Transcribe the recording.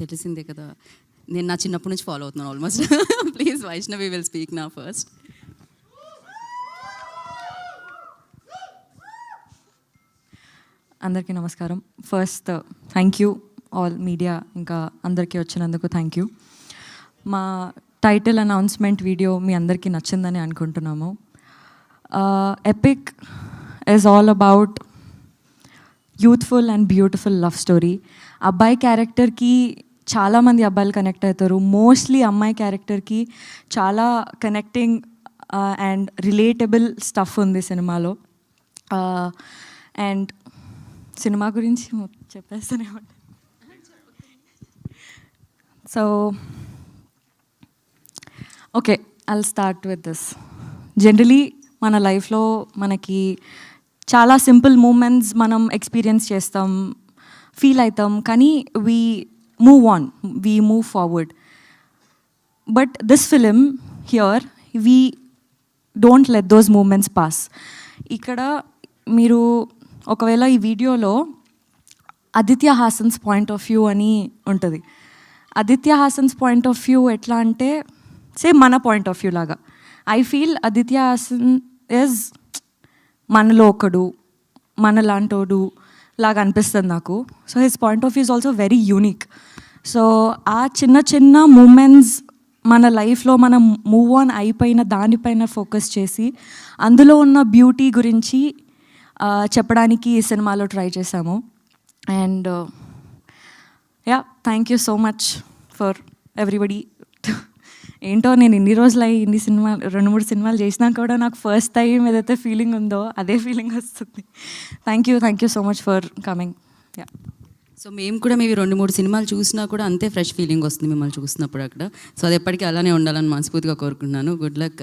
తెలిసిందే కదా, నేను నా చిన్నప్పటి నుంచి ఫాలో అవుతున్నాను almost. Please Vaishnavi will speak నా ఫస్ట్. అందరికీ నమస్కారం. First thank you all media, ఇంకా అందరికీ వచ్చినందుకు థ్యాంక్ యూ. మా టైటిల్ అనౌన్స్మెంట్ వీడియో మీ అందరికీ నచ్చిందని అనుకుంటున్నాము. Epic is all about youthful and beautiful love story. అబ్బాయి క్యారెక్టర్కి చాలామంది అబ్బాయిలు కనెక్ట్ అవుతారు. మోస్ట్లీ అమ్మాయి క్యారెక్టర్కి చాలా కనెక్టింగ్ అండ్ రిలేటబుల్ స్టఫ్ ఉంది సినిమాలో. అండ్ సినిమా గురించి చెప్పేస్తూనే ఉంటాను. So okay, I'll start with this. Generally మన లైఫ్లో మనకి చాలా సింపుల్ మూమెంట్స్ మనం ఎక్స్పీరియన్స్ చేస్తాం, ఫీల్ అవుతాం, కానీ we move on, we move forward. But this film here we don't let those moments pass. ఇక్కడ మీరు ఒకవేళ ఈ వీడియోలో Aditya Haasan's point of view అని ఉంటుంది. Aditya Haasan's point of view ఎట్లా అంటే సేమ్ మన పాయింట్ ఆఫ్ వ్యూ లాగా. I feel Aditya Haasan is మనలో ఒకడు, మనలాంటోడు లాగా అనిపిస్తుంది నాకు. So his point of view is also very unique. So ఆ చిన్న చిన్న మూమెంట్స్ మన లైఫ్లో మనం మూవ్ ఆన్ అయిపోయిన దానిపైన ఫోకస్ చేసి అందులో ఉన్న బ్యూటీ గురించి చెప్పడానికి ఈ సినిమాలో ట్రై చేశాము. And yeah, thank you so much for everybody. ఏంటో నేను ఇన్ని రోజులు ఇన్ని సినిమాలు 2-3 సినిమాలు చేసినా కూడా నాకు ఫస్ట్ టైం ఏదైతే ఫీలింగ్ ఉందో అదే ఫీలింగ్ వస్తుంది. Thank you so much for coming. Yeah, so మేము కూడా మేము 2-3 సినిమాలు చూసినా కూడా అంతే ఫ్రెష్ ఫీలింగ్ వస్తుంది మిమ్మల్ని చూసినప్పుడు అక్కడ. సో అది ఎప్పటికీ అలానే ఉండాలని మనస్ఫూర్తిగా కోరుకుంటున్నాను. Good luck.